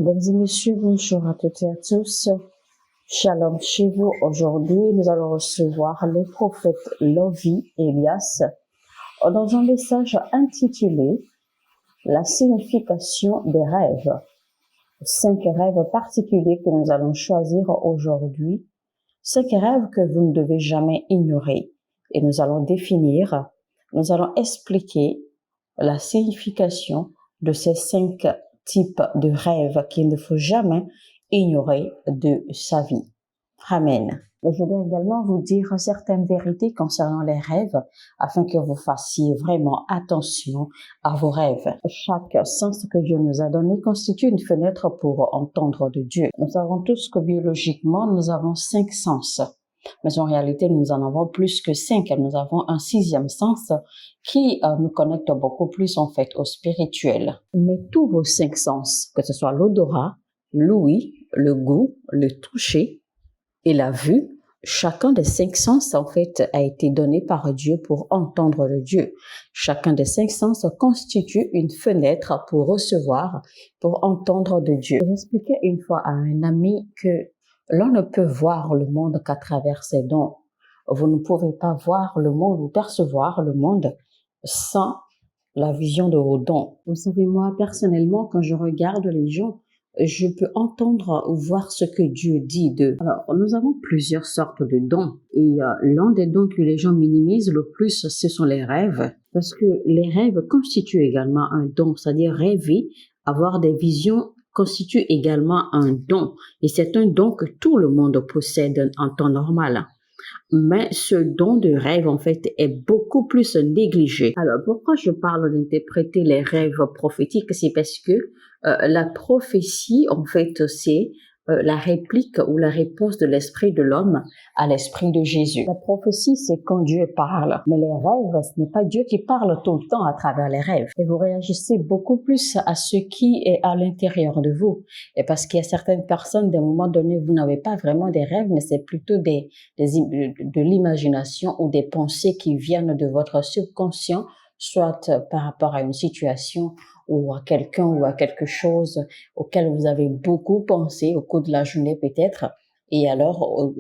Mesdames et messieurs, bonjour à toutes et à tous. Shalom chez vous. Aujourd'hui, nous allons recevoir le prophète Lovi Elias dans un message intitulé La signification des rêves. 5 rêves particuliers que nous allons choisir aujourd'hui. 5 rêves que vous ne devez jamais ignorer. Et nous allons nous allons expliquer la signification de ces 5 types de rêves qu'il ne faut jamais ignorer de sa vie. Amen. Je dois également vous dire certaines vérités concernant les rêves afin que vous fassiez vraiment attention à vos rêves. Chaque sens que Dieu nous a donné constitue une fenêtre pour entendre de Dieu. Nous savons tous que biologiquement, nous avons 5 sens. Mais en réalité, nous en avons plus que 5. Nous avons un 6e sens qui nous connecte beaucoup plus en fait au spirituel. Mais tous vos 5 sens, que ce soit l'odorat, l'ouïe, le goût, le toucher et la vue, chacun des 5 sens en fait a été donné par Dieu pour entendre de Dieu. Chacun des 5 sens constitue une fenêtre pour recevoir, pour entendre de Dieu. J'expliquais une fois à un ami que l'on ne peut voir le monde qu'à travers ses dons. Vous ne pouvez pas voir le monde ou percevoir le monde sans la vision de vos dons. Vous savez, moi, personnellement, quand je regarde les gens, je peux entendre ou voir ce que Dieu dit d'eux. Alors, nous avons plusieurs sortes de dons. Et l'un des dons que les gens minimisent le plus, ce sont les rêves. Parce que les rêves constituent également un don, c'est-à-dire rêver, avoir des visions constitue également un don. Et c'est un don que tout le monde possède en temps normal. Mais ce don de rêve, en fait, est beaucoup plus négligé. Alors, pourquoi je parle d'interpréter les rêves prophétiques? C'est parce que la prophétie, en fait, c'est la réplique ou la réponse de l'esprit de l'homme à l'esprit de Jésus. La prophétie, c'est quand Dieu parle. Mais les rêves, ce n'est pas Dieu qui parle tout le temps à travers les rêves. Et vous réagissez beaucoup plus à ce qui est à l'intérieur de vous. Et parce qu'il y a certaines personnes, d'un moment donné, vous n'avez pas vraiment des rêves, mais c'est plutôt de l'imagination ou des pensées qui viennent de votre subconscient, soit par rapport à une situation ou à quelqu'un ou à quelque chose auquel vous avez beaucoup pensé au cours de la journée peut-être. Et alors,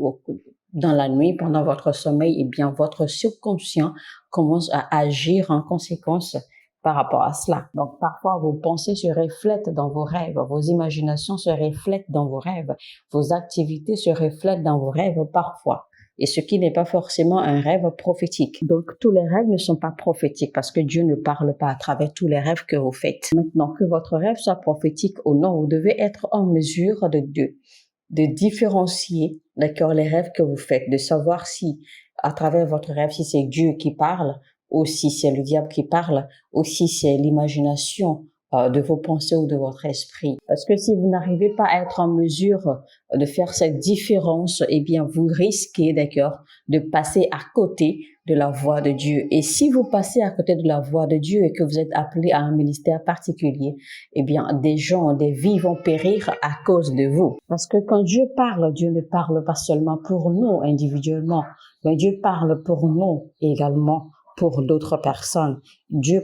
dans la nuit, pendant votre sommeil, eh bien, votre subconscient commence à agir en conséquence par rapport à cela. Donc, parfois, vos pensées se reflètent dans vos rêves, vos imaginations se reflètent dans vos rêves, vos activités se reflètent dans vos rêves parfois. Et ce qui n'est pas forcément un rêve prophétique. Donc, tous les rêves ne sont pas prophétiques parce que Dieu ne parle pas à travers tous les rêves que vous faites. Maintenant, que votre rêve soit prophétique ou non, vous devez être en mesure de différencier, d'accord, les rêves que vous faites, de savoir si, à travers votre rêve, si c'est Dieu qui parle, ou si c'est le diable qui parle, ou si c'est l'imagination de vos pensées ou de votre esprit. Parce que si vous n'arrivez pas à être en mesure de faire cette différence, eh bien, vous risquez, d'accord, de passer à côté de la voix de Dieu. Et si vous passez à côté de la voix de Dieu et que vous êtes appelé à un ministère particulier, eh bien, des vies vont périr à cause de vous. Parce que quand Dieu ne parle pas seulement pour nous individuellement, mais Dieu parle pour nous également pour d'autres personnes. Dieu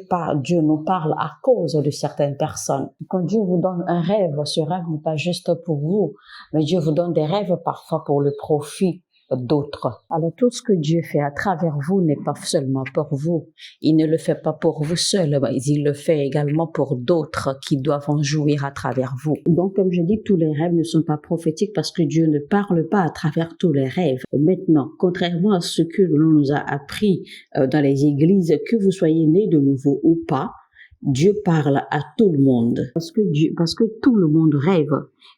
nous parle à cause de certaines personnes. Quand Dieu vous donne un rêve, ce rêve n'est pas juste pour vous, mais Dieu vous donne des rêves parfois pour le profit d'autres. Alors tout ce que Dieu fait à travers vous n'est pas seulement pour vous. Il ne le fait pas pour vous seul, mais il le fait également pour d'autres qui doivent en jouir à travers vous. Donc comme je dis, tous les rêves ne sont pas prophétiques parce que Dieu ne parle pas à travers tous les rêves. Maintenant, contrairement à ce que l'on nous a appris dans les églises, que vous soyez né de nouveau ou pas, Dieu parle à tout le monde. Parce que tout le monde rêve.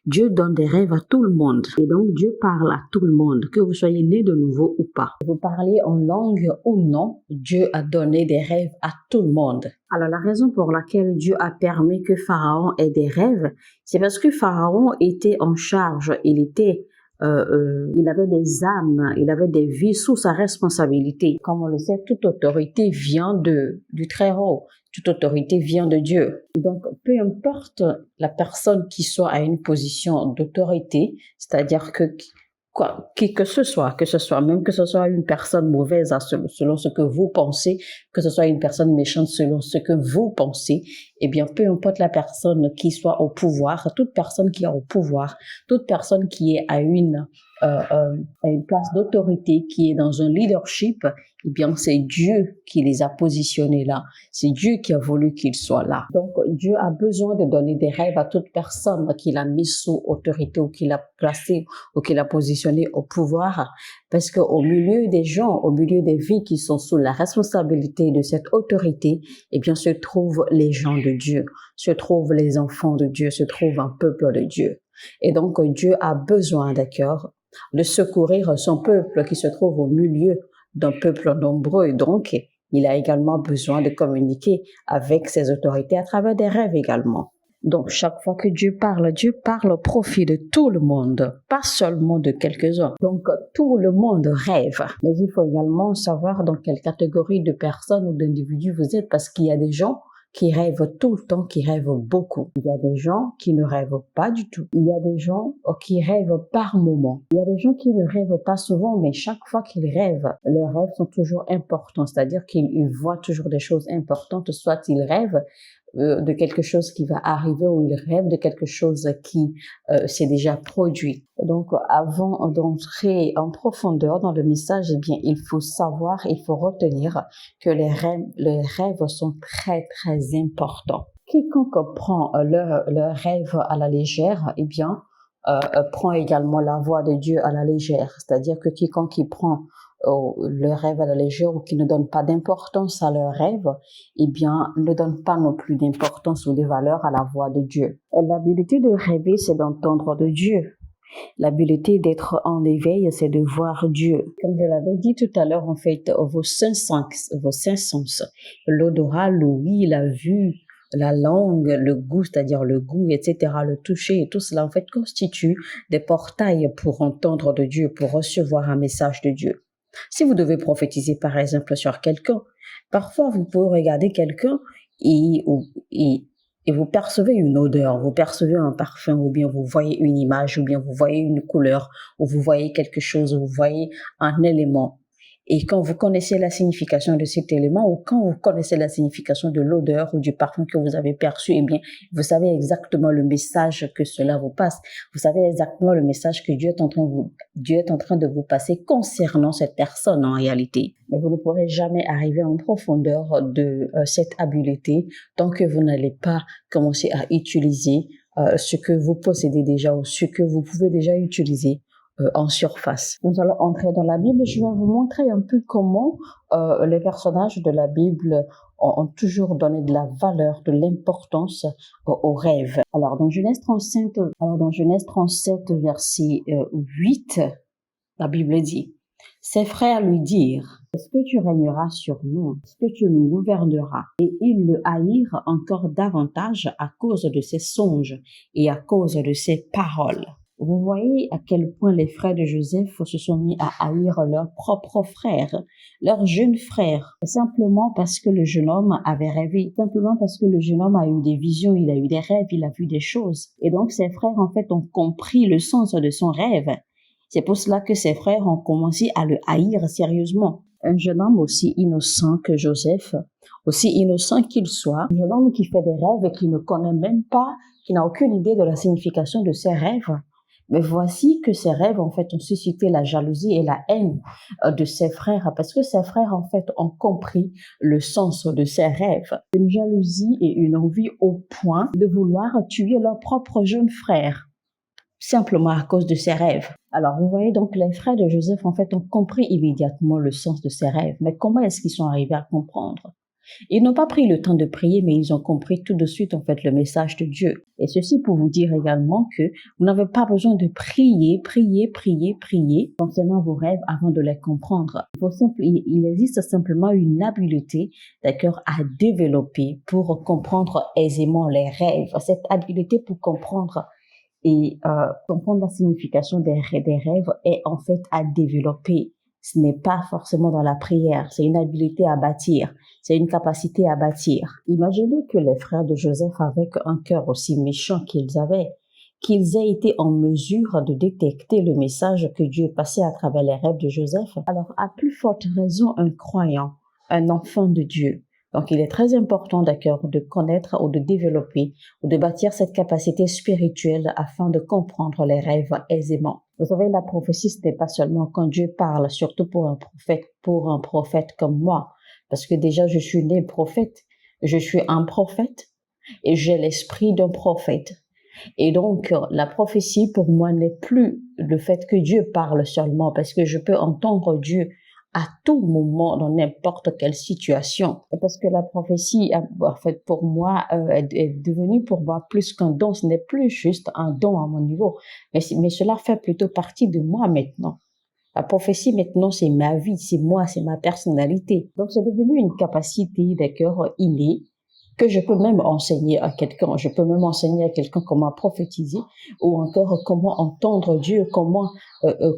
Dieu donne des rêves à tout le monde. Et donc, Dieu parle à tout le monde, que vous soyez né de nouveau ou pas. Vous parlez en langue ou non, Dieu a donné des rêves à tout le monde. Alors, la raison pour laquelle Dieu a permis que Pharaon ait des rêves, c'est parce que Pharaon était en charge. Il avait des âmes, il avait des vies sous sa responsabilité. Comme on le sait, toute autorité vient du Très-Haut. Toute autorité vient de Dieu. Donc, peu importe la personne qui soit à une position d'autorité, c'est-à-dire qui que ce soit, même que ce soit une personne mauvaise selon ce que vous pensez, que ce soit une personne méchante selon ce que vous pensez, eh bien, peu importe la personne qui soit au pouvoir, toute personne qui est au pouvoir, toute personne qui est à une place d'autorité, qui est dans un leadership, eh bien, c'est Dieu qui les a positionnés là. C'est Dieu qui a voulu qu'ils soient là. Donc, Dieu a besoin de donner des rêves à toute personne qu'il a mis sous autorité ou qu'il a placé ou qu'il a positionné au pouvoir. Parce qu'au milieu des gens, au milieu des vies qui sont sous la responsabilité de cette autorité, eh bien, se trouvent les gens de Dieu, se trouvent les enfants de Dieu, se trouve un peuple de Dieu. Et donc, Dieu a besoin, d'accord, de secourir son peuple qui se trouve au milieu d'un peuple nombreux. Donc, il a également besoin de communiquer avec ses autorités à travers des rêves également. Donc, chaque fois que Dieu parle au profit de tout le monde, pas seulement de quelques-uns. Donc, tout le monde rêve. Mais il faut également savoir dans quelle catégorie de personnes ou d'individus vous êtes, parce qu'il y a des gens qui rêvent tout le temps, qui rêvent beaucoup. Il y a des gens qui ne rêvent pas du tout. Il y a des gens qui rêvent par moment. Il y a des gens qui ne rêvent pas souvent, mais chaque fois qu'ils rêvent, leurs rêves sont toujours importants. C'est-à-dire qu'ils voient toujours des choses importantes. Soit ils rêvent de quelque chose qui va arriver ou ils rêvent de quelque chose qui s'est déjà produit. Donc, avant d'entrer en profondeur dans le message, eh bien, il faut savoir, il faut retenir que les rêves sont très, très importants. Quiconque prend leur rêve à la légère, eh bien, prend également la voix de Dieu à la légère. C'est-à-dire que quiconque qui prend le rêve à la légère ou qui ne donne pas d'importance à leur rêve, eh bien, ne donne pas non plus d'importance ou de valeur à la voix de Dieu. L'habilité de rêver, c'est d'entendre de Dieu. L'habilité d'être en éveil, c'est de voir Dieu. Comme je l'avais dit tout à l'heure, en fait, vos cinq sens, l'odorat, l'ouïe, la vue, la langue, le goût, c'est-à-dire le goût, etc., le toucher, et tout cela, en fait, constitue des portails pour entendre de Dieu, pour recevoir un message de Dieu. Si vous devez prophétiser, par exemple, sur quelqu'un, parfois, vous pouvez regarder quelqu'un et vous percevez une odeur, vous percevez un parfum, ou bien vous voyez une image, ou bien vous voyez une couleur, ou vous voyez quelque chose, ou vous voyez un élément. Et quand vous connaissez la signification de cet élément, ou quand vous connaissez la signification de l'odeur ou du parfum que vous avez perçu, eh bien, vous savez exactement le message que cela vous passe. Vous savez exactement le message que Dieu est en train de vous passer concernant cette personne en réalité. Mais vous ne pourrez jamais arriver en profondeur de cette habileté tant que vous n'allez pas commencer à utiliser ce que vous possédez déjà ou ce que vous pouvez déjà utiliser en surface. Nous allons entrer dans la Bible. Je vais vous montrer un peu comment les personnages de la Bible ont toujours donné de la valeur, de l'importance aux rêves. Alors, dans Genèse 37, verset 8, la Bible dit: ses frères lui dirent: est-ce que tu régneras sur nous? Est-ce que tu nous gouverneras? Et ils le haïrent encore davantage à cause de ses songes et à cause de ses paroles. Vous voyez à quel point les frères de Joseph se sont mis à haïr leur propre frère, leur jeune frère, simplement parce que le jeune homme avait rêvé, simplement parce que le jeune homme a eu des visions, il a eu des rêves, il a vu des choses. Et donc ses frères en fait ont compris le sens de son rêve. C'est pour cela que ses frères ont commencé à le haïr sérieusement. Un jeune homme aussi innocent que Joseph, aussi innocent qu'il soit, un jeune homme qui fait des rêves et qui ne connaît même pas, qui n'a aucune idée de la signification de ses rêves. Mais voici que ses rêves, en fait, ont suscité la jalousie et la haine de ses frères, parce que ses frères, en fait, ont compris le sens de ses rêves. Une jalousie et une envie au point de vouloir tuer leur propre jeune frère, simplement à cause de ses rêves. Alors, vous voyez donc, les frères de Joseph, en fait, ont compris immédiatement le sens de ses rêves. Mais comment est-ce qu'ils sont arrivés à comprendre? Ils n'ont pas pris le temps de prier, mais ils ont compris tout de suite, en fait, le message de Dieu. Et ceci pour vous dire également que vous n'avez pas besoin de prier concernant vos rêves avant de les comprendre. Il existe simplement une habileté, d'accord, à développer pour comprendre aisément les rêves. Cette habileté pour comprendre comprendre la signification des rêves est en fait à développer. Ce n'est pas forcément dans la prière, c'est une habileté à bâtir, c'est une capacité à bâtir. Imaginez que les frères de Joseph, avec un cœur aussi méchant qu'ils avaient, qu'ils aient été en mesure de détecter le message que Dieu passait à travers les rêves de Joseph. Alors, à plus forte raison, un croyant, un enfant de Dieu, Donc, il est très important, d'accord, de connaître ou de développer ou de bâtir cette capacité spirituelle afin de comprendre les rêves aisément. Vous savez, la prophétie, ce n'est pas seulement quand Dieu parle, surtout pour un prophète comme moi. Parce que déjà, je suis né prophète. Je suis un prophète et j'ai l'esprit d'un prophète. Et donc, la prophétie, pour moi, n'est plus le fait que Dieu parle seulement, parce que je peux entendre Dieu à tout moment, dans n'importe quelle situation. Parce que la prophétie, en fait, pour moi, est devenue pour moi plus qu'un don. Ce n'est plus juste un don à mon niveau, mais cela fait plutôt partie de moi maintenant. La prophétie, maintenant, c'est ma vie, c'est moi, c'est ma personnalité. Donc, c'est devenu une capacité, d'accord, innée, que je peux même enseigner à quelqu'un. Je peux même enseigner à quelqu'un comment prophétiser ou encore comment entendre Dieu, comment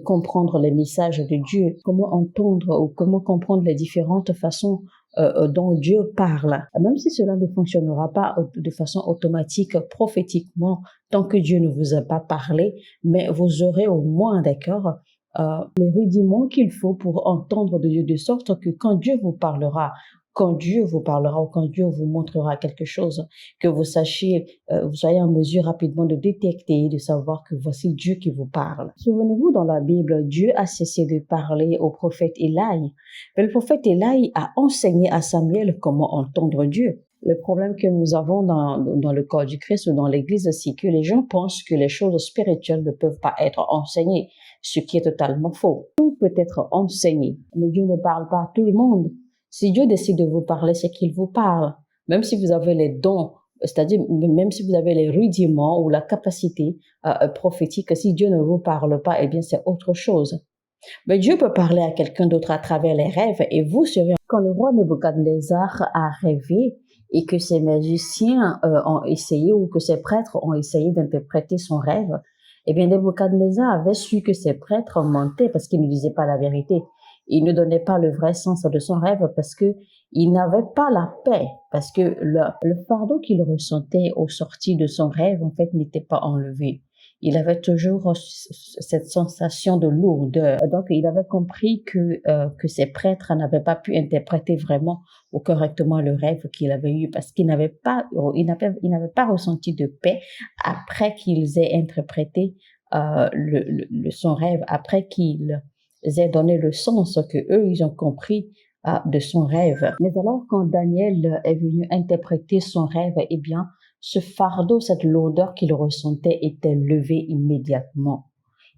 comprendre les messages de Dieu, comment entendre ou comment comprendre les différentes façons dont Dieu parle. Même si cela ne fonctionnera pas de façon automatique, prophétiquement, tant que Dieu ne vous a pas parlé, mais vous aurez au moins, d'accord, les rudiments qu'il faut pour entendre de Dieu, de sorte que quand Dieu vous parlera ou quand Dieu vous montrera quelque chose, que vous sachiez, vous soyez en mesure rapidement de détecter, de savoir que voici Dieu qui vous parle. Souvenez-vous, dans la Bible, Dieu a cessé de parler au prophète Élie. Mais le prophète Élie a enseigné à Samuel comment entendre Dieu. Le problème que nous avons dans le corps du Christ ou dans l'Église, c'est que les gens pensent que les choses spirituelles ne peuvent pas être enseignées, ce qui est totalement faux. Tout peut être enseigné, mais Dieu ne parle pas à tout le monde. Si Dieu décide de vous parler, c'est qu'il vous parle. Même si vous avez les dons, c'est-à-dire même si vous avez les rudiments ou la capacité prophétique, si Dieu ne vous parle pas, eh bien c'est autre chose. Mais Dieu peut parler à quelqu'un d'autre à travers les rêves et vous serez... Quand le roi Nebuchadnezzar a rêvé et que ses magiciens ont essayé ou que ses prêtres ont essayé d'interpréter son rêve, eh bien Nebuchadnezzar avait su que ses prêtres mentaient parce qu'ils ne disaient pas la vérité. Il ne donnait pas le vrai sens de son rêve parce que il n'avait pas la paix, parce que le fardeau qu'il ressentait au sortir de son rêve, en fait, n'était pas enlevé. Il avait toujours cette sensation de lourdeur. Donc, il avait compris que ses prêtres n'avaient pas pu interpréter vraiment ou correctement le rêve qu'il avait eu parce qu'il n'avait pas ressenti de paix après qu'ils aient interprété son rêve, après qu'ils aient donné le sens que eux ils ont compris de son rêve. Mais alors, quand Daniel est venu interpréter son rêve, eh bien, ce fardeau, cette lourdeur qu'il ressentait était levé immédiatement.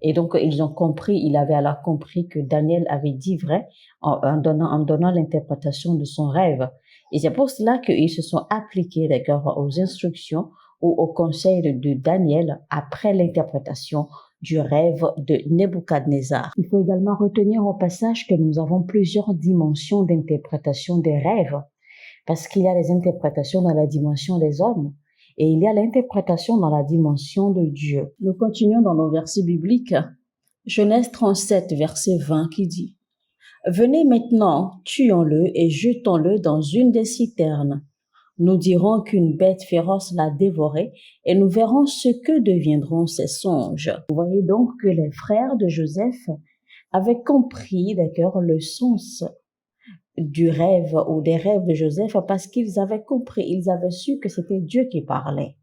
Et donc, il avait alors compris que Daniel avait dit vrai en donnant l'interprétation de son rêve. Et c'est pour cela qu'ils se sont appliqués, d'accord, aux instructions ou aux conseils de Daniel après l'interprétation du rêve de Nebuchadnezzar. Il faut également retenir au passage que nous avons plusieurs dimensions d'interprétation des rêves, parce qu'il y a les interprétations dans la dimension des hommes, et il y a l'interprétation dans la dimension de Dieu. Nous continuons dans nos versets bibliques. Genèse 37, verset 20 qui dit « Venez maintenant, tuons-le et jetons-le dans une des citernes. Nous dirons qu'une bête féroce l'a dévoré et nous verrons ce que deviendront ses songes. » Vous voyez donc que les frères de Joseph avaient compris, d'accord, le sens du rêve ou des rêves de Joseph parce qu'ils avaient compris, ils avaient su que c'était Dieu qui parlait.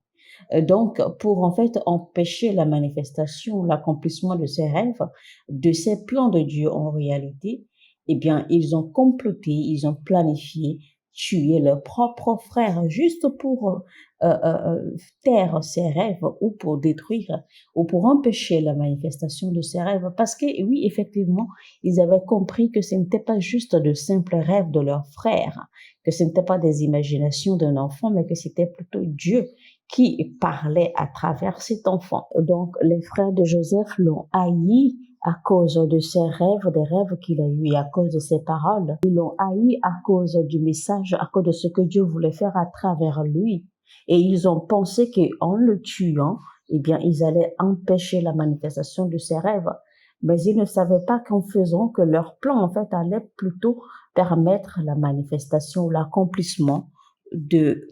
Donc, pour en fait empêcher la manifestation, l'accomplissement de ces rêves, de ces plans de Dieu en réalité, eh bien, ils ont comploté, ils ont planifié, tuer leurs propres frères juste pour taire ces rêves ou pour détruire ou pour empêcher la manifestation de ces rêves. Parce que oui, effectivement, ils avaient compris que ce n'était pas juste de simples rêves de leurs frères, que ce n'était pas des imaginations d'un enfant, mais que c'était plutôt Dieu qui parlait à travers cet enfant. Donc, les frères de Joseph l'ont haï à cause de ses rêves, des rêves qu'il a eus, et à cause de ses paroles. Ils l'ont haï à cause du message, à cause de ce que Dieu voulait faire à travers lui. Et ils ont pensé qu'en le tuant, eh bien, ils allaient empêcher la manifestation de ses rêves. Mais ils ne savaient pas qu'en faisant que leur plan, en fait, allait plutôt permettre la manifestation, l'accomplissement de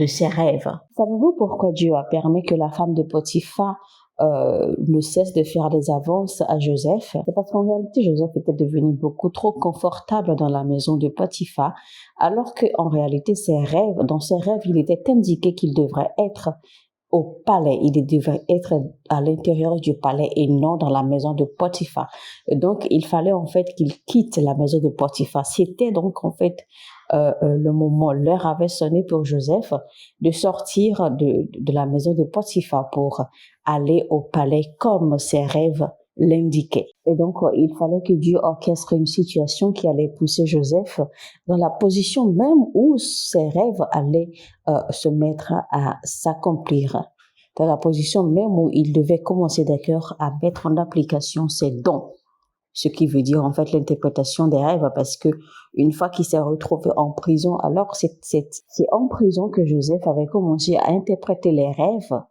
ses rêves. Savez-vous pourquoi Dieu a permis que la femme de Potiphar ne cesse de faire des avances à Joseph. C'est parce qu'en réalité, Joseph était devenu beaucoup trop confortable dans la maison de Potiphar, alors qu'en réalité, dans ses rêves, il était indiqué qu'il devrait être au palais, il devrait être à l'intérieur du palais et non dans la maison de Potiphar. Donc, il fallait en fait qu'il quitte la maison de Potiphar. C'était donc en fait le moment, l'heure avait sonné pour Joseph de sortir de la maison de Potiphar pour aller au palais comme ses rêves l'indiquaient. Et donc, il fallait que Dieu orchestre une situation qui allait pousser Joseph dans la position même où ses rêves allaient se mettre à s'accomplir, dans la position même où il devait commencer d'accord à mettre en application ses dons. Ce qui veut dire en fait l'interprétation des rêves, parce que une fois qu'il s'est retrouvé en prison, alors c'est en prison que Joseph avait commencé à interpréter les rêves,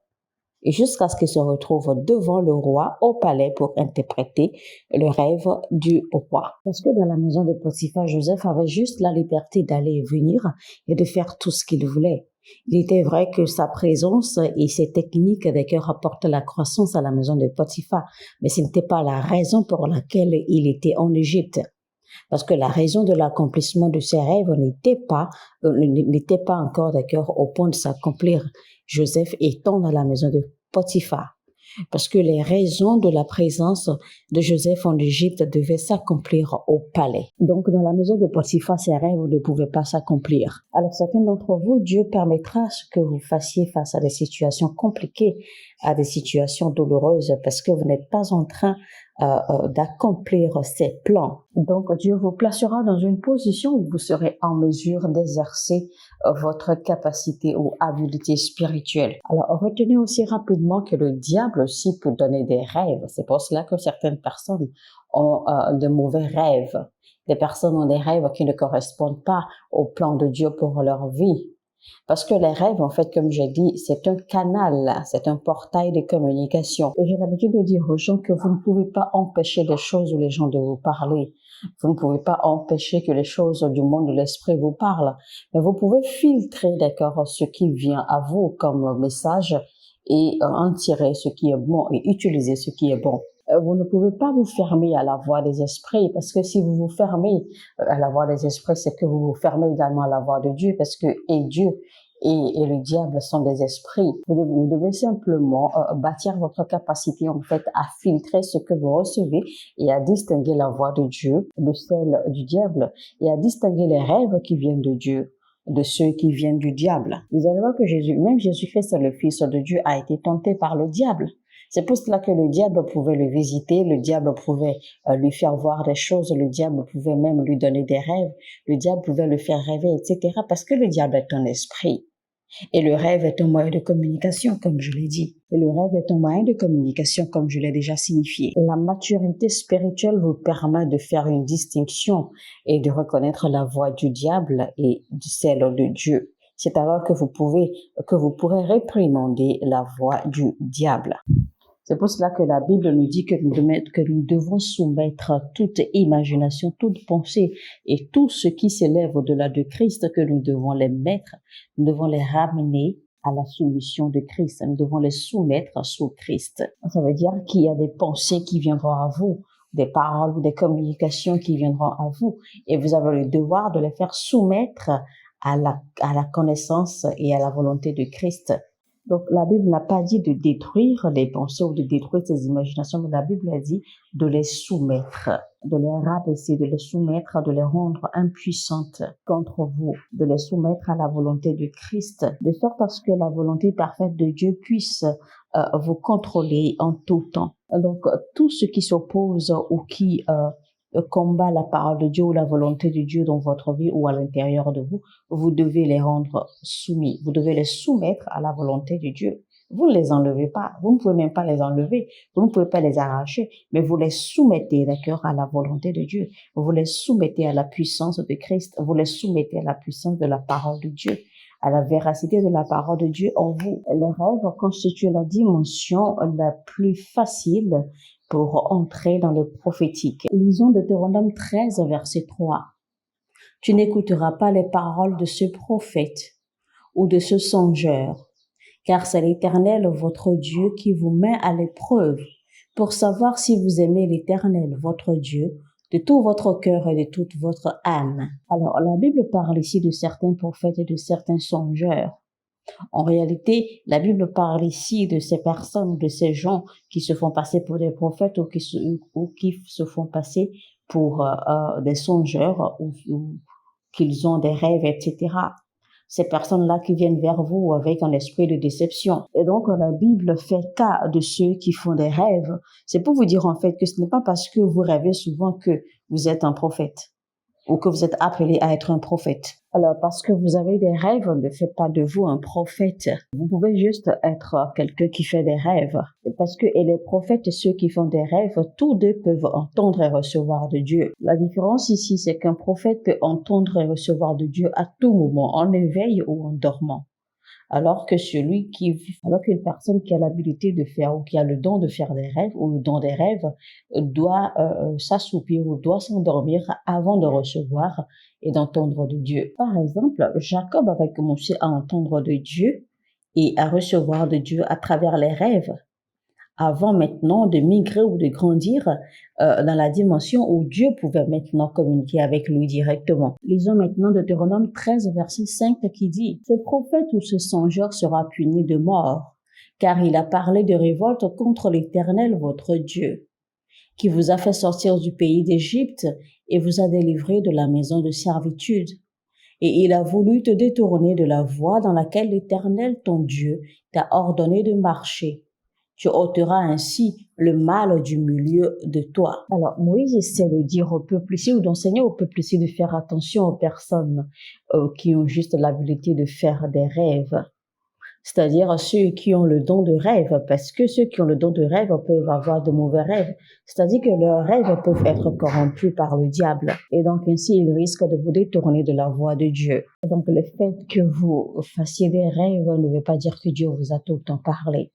et jusqu'à ce qu'il se retrouve devant le roi au palais pour interpréter le rêve du roi. Parce que dans la maison de Potiphar, Joseph avait juste la liberté d'aller et venir et de faire tout ce qu'il voulait. Il était vrai que sa présence et ses techniques d'accord apportaient la croissance à la maison de Potiphar, mais ce n'était pas la raison pour laquelle il était en Égypte. Parce que la raison de l'accomplissement de ses rêves n'était pas encore d'accord au point de s'accomplir, Joseph étant dans la maison de Potiphar. Parce que les raisons de la présence de Joseph en Égypte devaient s'accomplir au palais. Donc, dans la maison de Potiphar, ces rêves ne pouvaient pas s'accomplir. Alors, certains d'entre vous, Dieu permettra que vous fassiez face à des situations compliquées, à des situations douloureuses, parce que vous n'êtes pas en train d'accomplir ses plans. Donc, Dieu vous placera dans une position où vous serez en mesure d'exercer votre capacité ou habilité spirituelle. Alors, retenez aussi rapidement que le diable aussi peut donner des rêves. C'est pour cela que certaines personnes ont de mauvais rêves. Des personnes ont des rêves qui ne correspondent pas au plan de Dieu pour leur vie. Parce que les rêves, en fait, comme j'ai dit, c'est un canal, c'est un portail de communication. Et j'ai l'habitude de dire aux gens que vous ne pouvez pas empêcher les choses ou les gens de vous parler. Vous ne pouvez pas empêcher que les choses du monde de l'esprit vous parlent. Mais vous pouvez filtrer, d'accord, ce qui vient à vous comme message et en tirer ce qui est bon et utiliser ce qui est bon. Vous ne pouvez pas vous fermer à la voix des esprits, parce que si vous vous fermez à la voix des esprits, c'est que vous vous fermez également à la voix de Dieu, parce que et Dieu et le diable sont des esprits. Vous devez simplement bâtir votre capacité en fait à filtrer ce que vous recevez et à distinguer la voix de Dieu de celle du diable et à distinguer les rêves qui viennent de Dieu de ceux qui viennent du diable. Vous allez voir que même Jésus-Christ, le Fils de Dieu, a été tenté par le diable. C'est pour cela que le diable pouvait le visiter, le diable pouvait lui faire voir des choses, le diable pouvait même lui donner des rêves, le diable pouvait le faire rêver, etc. Parce que le diable est un esprit. Et le rêve est un moyen de communication, comme je l'ai dit. Et le rêve est un moyen de communication, comme je l'ai déjà signifié. La maturité spirituelle vous permet de faire une distinction et de reconnaître la voix du diable et celle de Dieu. C'est alors que vous pourrez réprimander la voix du diable. C'est pour cela que la Bible nous dit que nous devons soumettre toute imagination, toute pensée et tout ce qui s'élève au-delà de Christ, que nous devons les mettre, nous devons les ramener à la soumission de Christ. Nous devons les soumettre sous Christ. Ça veut dire qu'il y a des pensées qui viendront à vous, des paroles ou des communications qui viendront à vous, et vous avez le devoir de les faire soumettre à la connaissance et à la volonté de Christ. Donc, la Bible n'a pas dit de détruire les pensées ou de détruire ses imaginations, mais la Bible a dit de les soumettre, de les rabaisser, de les soumettre, de les rendre impuissantes contre vous, de les soumettre à la volonté de Christ, de sorte à ce que la volonté parfaite de Dieu puisse vous contrôler en tout temps. Donc, tout ce qui s'oppose ou qui combat la parole de Dieu ou la volonté de Dieu dans votre vie ou à l'intérieur de vous, vous devez les rendre soumis. Vous devez les soumettre à la volonté de Dieu. Vous ne les enlevez pas. Vous ne pouvez même pas les enlever. Vous ne pouvez pas les arracher, mais vous les soumettez, d'accord, à la volonté de Dieu. Vous les soumettez à la puissance de Christ. Vous les soumettez à la puissance de la parole de Dieu, à la véracité de la parole de Dieu en vous. Les rêves constituent la dimension la plus facile pour entrer dans le prophétique. Lisons Deutéronome 13, verset 3. Tu n'écouteras pas les paroles de ce prophète ou de ce songeur car c'est l'Éternel, votre Dieu, qui vous met à l'épreuve pour savoir si vous aimez l'Éternel, votre Dieu, de tout votre cœur et de toute votre âme. Alors, la Bible parle ici de certains prophètes et de certains songeurs. En réalité, la Bible parle ici de ces personnes, de ces gens qui se font passer pour des prophètes ou qui se font passer pour des songeurs ou qu'ils ont des rêves, etc. Ces personnes-là qui viennent vers vous avec un esprit de déception. Et donc, la Bible fait cas de ceux qui font des rêves. C'est pour vous dire en fait que ce n'est pas parce que vous rêvez souvent que vous êtes un prophète ou que vous êtes appelé à être un prophète. Alors, parce que vous avez des rêves, ne fait pas de vous un prophète. Vous pouvez juste être quelqu'un qui fait des rêves. Parce que et les prophètes et ceux qui font des rêves, tous deux peuvent entendre et recevoir de Dieu. La différence ici, c'est qu'un prophète peut entendre et recevoir de Dieu à tout moment, en éveil ou en dormant. Alors qu'une personne qui a l'habilité de faire ou qui a le don de faire des rêves ou le don des rêves doit s'assoupir ou doit s'endormir avant de recevoir et d'entendre de Dieu. Par exemple, Jacob avait commencé à entendre de Dieu et à recevoir de Dieu à travers les rêves, avant maintenant de migrer ou de grandir dans la dimension où Dieu pouvait maintenant communiquer avec lui directement. Lisons maintenant Deutéronome 13, verset 5 qui dit « Ce prophète ou ce songeur sera puni de mort, car il a parlé de révolte contre l'Éternel votre Dieu, qui vous a fait sortir du pays d'Égypte et vous a délivré de la maison de servitude. Et il a voulu te détourner de la voie dans laquelle l'Éternel ton Dieu t'a ordonné de marcher. Tu ôteras ainsi le mal du milieu de toi. » Alors, Moïse essaie de dire au peuple ici, ou d'enseigner au peuple ici de faire attention aux personnes qui ont juste l'habilité de faire des rêves. C'est-à-dire ceux qui ont le don de rêve, parce que ceux qui ont le don de rêve peuvent avoir de mauvais rêves. C'est-à-dire que leurs rêves peuvent être corrompus par le diable. Et donc ainsi, ils risquent de vous détourner de la voie de Dieu. Donc le fait que vous fassiez des rêves ne veut pas dire que Dieu vous a tout le temps parlé.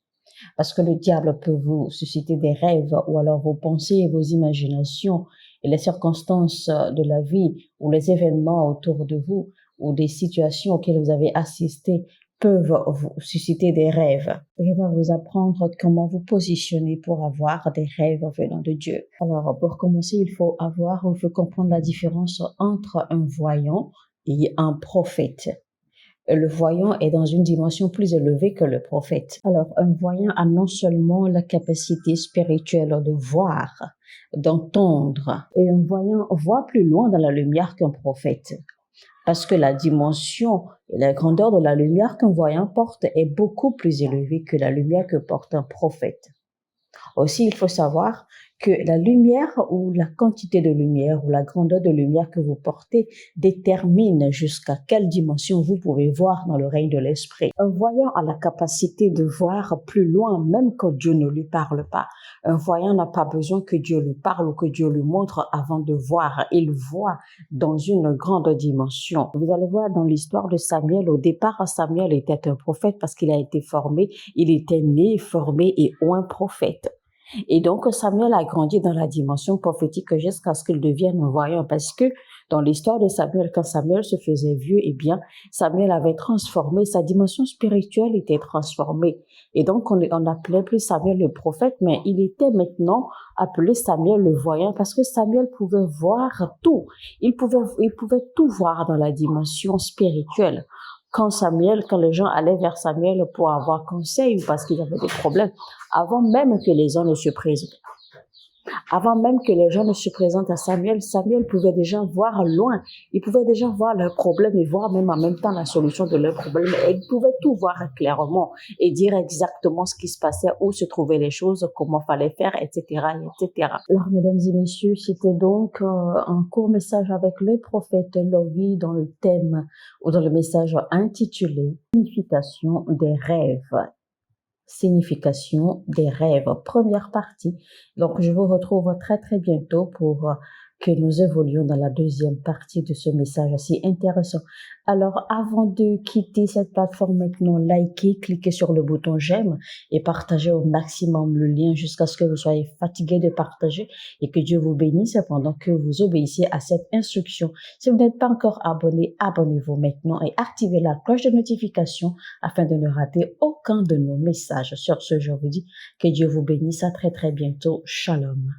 Parce que le diable peut vous susciter des rêves ou alors vos pensées et vos imaginations et les circonstances de la vie ou les événements autour de vous ou des situations auxquelles vous avez assisté peuvent vous susciter des rêves. Je vais vous apprendre comment vous positionner pour avoir des rêves venant de Dieu. Alors, pour commencer, il faut comprendre la différence entre un voyant et un prophète. Le voyant est dans une dimension plus élevée que le prophète. Alors, un voyant a non seulement la capacité spirituelle de voir, d'entendre, et un voyant voit plus loin dans la lumière qu'un prophète. Parce que la dimension et la grandeur de la lumière qu'un voyant porte est beaucoup plus élevée que la lumière que porte un prophète. Aussi, il faut savoir que la lumière ou la quantité de lumière ou la grandeur de lumière que vous portez détermine jusqu'à quelle dimension vous pouvez voir dans le règne de l'esprit. Un voyant a la capacité de voir plus loin même quand Dieu ne lui parle pas. Un voyant n'a pas besoin que Dieu lui parle ou que Dieu lui montre avant de voir. Il voit dans une grande dimension. Vous allez voir dans l'histoire de Samuel, au départ, Samuel était un prophète parce qu'il a été formé, il était né, formé et un prophète. Et donc, Samuel a grandi dans la dimension prophétique jusqu'à ce qu'il devienne un voyant parce que dans l'histoire de Samuel, quand Samuel se faisait vieux, eh bien, Samuel avait transformé, sa dimension spirituelle était transformée. Et donc, on n'appelait plus Samuel le prophète, mais il était maintenant appelé Samuel le voyant parce que Samuel pouvait voir tout. Il pouvait tout voir dans la dimension spirituelle. Quand les gens allaient vers Samuel pour avoir conseil ou parce qu'ils avaient des problèmes, avant même que les gens ne se présentent. Avant même que les gens ne se présentent à Samuel, Samuel pouvait déjà voir loin. Il pouvait déjà voir leurs problèmes et voir même en même temps la solution de leurs problèmes. Et il pouvait tout voir clairement et dire exactement ce qui se passait, où se trouvaient les choses, comment fallait faire, etc., etc. Alors, mesdames et messieurs, c'était donc un court message avec le prophète Lovi dans le thème ou dans le message intitulé « Signification des rêves ». Signification des rêves, première partie. Donc, je vous retrouve très très bientôt pour que nous évoluions dans la deuxième partie de ce message assez intéressant. Alors, avant de quitter cette plateforme maintenant, likez, cliquez sur le bouton j'aime et partagez au maximum le lien jusqu'à ce que vous soyez fatigué de partager et que Dieu vous bénisse pendant que vous obéissez à cette instruction. Si vous n'êtes pas encore abonné, abonnez-vous maintenant et activez la cloche de notification afin de ne rater aucun de nos messages. Sur ce, je vous dis que Dieu vous bénisse. À très très bientôt. Shalom.